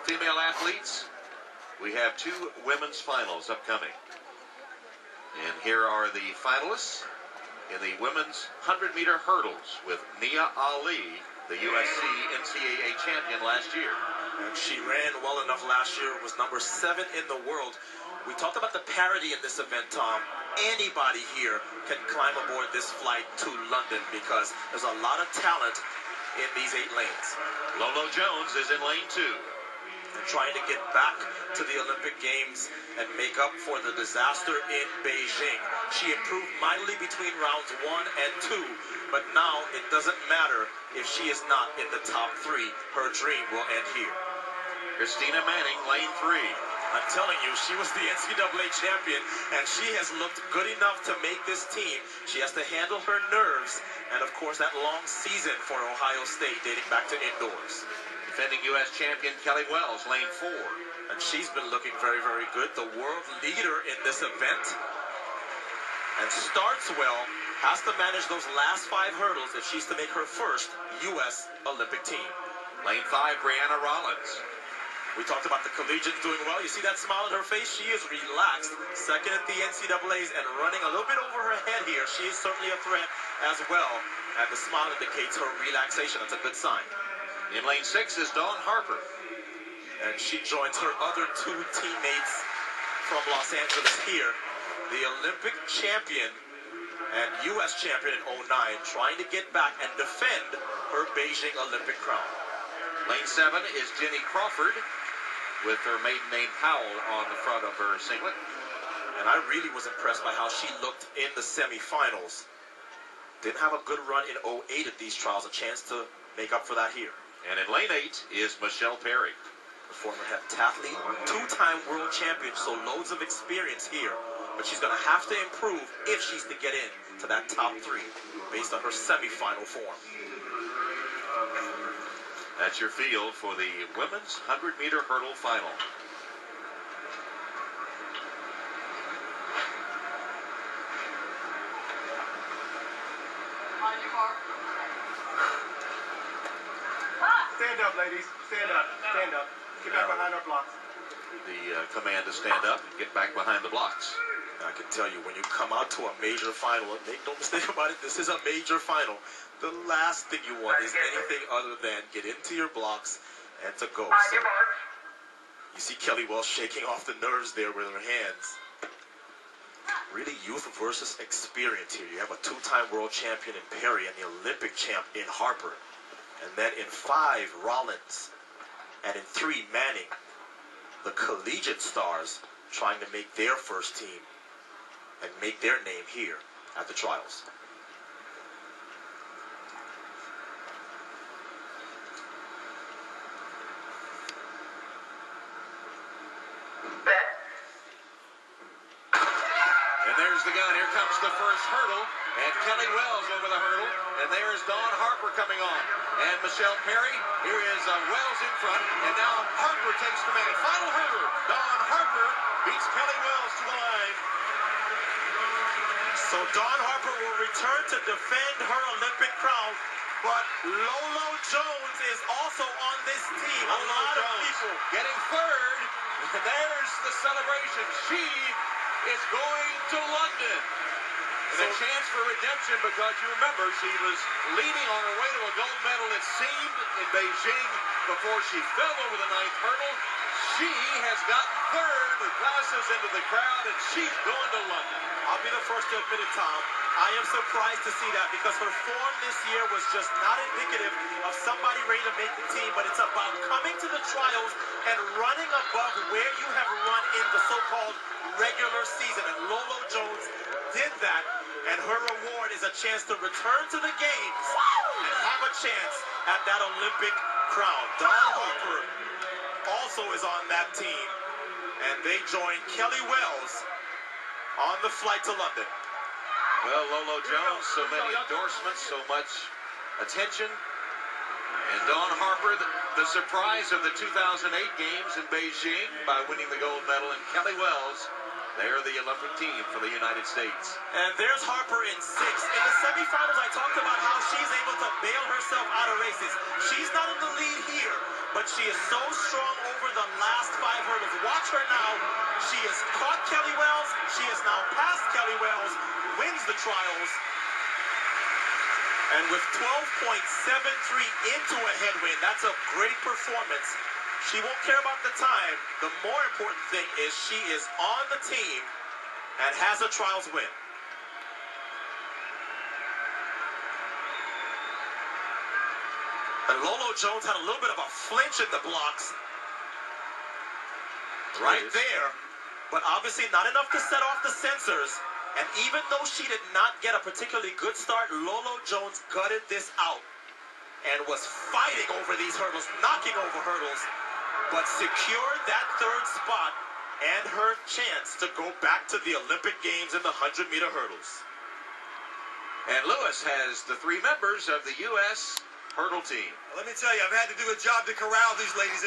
female athletes, we have two women's finals upcoming. And here are the finalists in the women's 100-meter hurdles with Nia Ali, the USC NCAA champion last year. And she ran well enough last year, was number 7 in the world. We talked about the parity in this event, Tom. Anybody here can climb aboard this flight to London because there's a lot of talent in these 8 lanes. Lolo Jones is in lane 2. And trying to get back to the Olympic Games and make up for the disaster in Beijing. She improved mightily between rounds 1 and 2, but now it doesn't matter if she is not in the top 3. Her dream will end here. Christina Manning, lane 3. I'm telling you, she was the NCAA champion, and she has looked good enough to make this team. She has to handle her nerves, and of course that long season for Ohio State dating back to indoors. Defending U.S. champion Kelly Wells, lane 4. And she's been looking very, very good. The world leader in this event. And starts well, has to manage those last 5 hurdles if she's to make her first U.S. Olympic team. Lane 5, Brianna Rollins. We talked about the collegiates doing well. You see that smile on her face? She is relaxed. Second at the NCAAs and running a little bit over her head here. She is certainly a threat as well. And the smile indicates her relaxation. That's a good sign. In lane 6 is Dawn Harper. And she joins her other 2 teammates from Los Angeles here. The Olympic champion and U.S. champion in 2009, trying to get back and defend her Beijing Olympic crown. Lane 7 is Jenny Crawford with her maiden name Powell on the front of her singlet. And I really was impressed by how she looked in the semifinals. Didn't have a good run in 2008 at these trials, a chance to make up for that here. And in lane 8 is Michelle Perry. The former heptathlete, 2-time world champion, so loads of experience here. But she's going to have to improve if she's to get in to that top 3 based on her semifinal form. That's your field for the women's 100-meter hurdle final. Stand up, ladies. Stand up. Stand up. Get back behind our blocks. The command to stand up and get back behind the blocks. I can tell you, when you come out to a major final, make no mistake about it, this is a major final. The last thing you want is anything other than get into your blocks and to go. So, you see Kelly Wells shaking off the nerves there with her hands. Really youth versus experience here. You have a 2-time world champion in Perry and the Olympic champ in Harper. And then in 5, Rollins. And in 3, Manning. The collegiate stars trying to make their first team and make their name here at the trials. And there's the gun. Here comes the first hurdle. And Kelly Wells over the hurdle. And there is Dawn Harper coming on. And Michelle Perry. Here is Wells in front. And now Harper takes command. Final hurdle. Dawn Harper beats Kelly Wells to the line. So Dawn Harper will return to defend her Olympic crown. But Lolo Jones is also on this team. A lot of people getting third. And there's the celebration. She is going to London. And a chance for redemption because you remember she was leading on her way to a gold medal, it seemed, in Beijing before she fell over the 9th hurdle. She has gotten third with glasses into the crowd, and she's going to London. I'll be the first to admit it, Tom. I am surprised to see that because her form this year was just not indicative of somebody ready to make the team, but it's about coming to the trials and running above where you have run in the so-called regular season. And Lolo Jones did that, and her reward is a chance to return to the games and have a chance at that Olympic crown. Dawn Harper also is on that team, and they join Kelly Wells on the flight to London. Well, Lolo Jones, so many endorsements, so much attention. And Dawn Harper, the surprise of the 2008 games in Beijing by winning the gold medal. And Kelly Wells, They're the Olympic team for the United States. And there's Harper in 6. In the semifinals, I talked about how she's able to bail herself out of races. She's not in the lead here, but she is so strong over the last 5 hurdles. Watch her now. She has caught Kelly Wells. She has now passed Kelly Wells, wins the trials. And with 12.73 into a headwind, that's a great performance. She won't care about the time. The more important thing is she is on the team and has a trials win. And Lolo Jones had a little bit of a flinch in the blocks right there, but obviously not enough to set off the sensors. And even though she did not get a particularly good start, Lolo Jones gutted this out and was fighting over these hurdles, knocking over hurdles, but secured that 3rd spot and her chance to go back to the Olympic Games in the 100-meter hurdles. And Lewis has the 3 members of the U.S. hurdle team. Let me tell you, I've had to do a job to corral these ladies.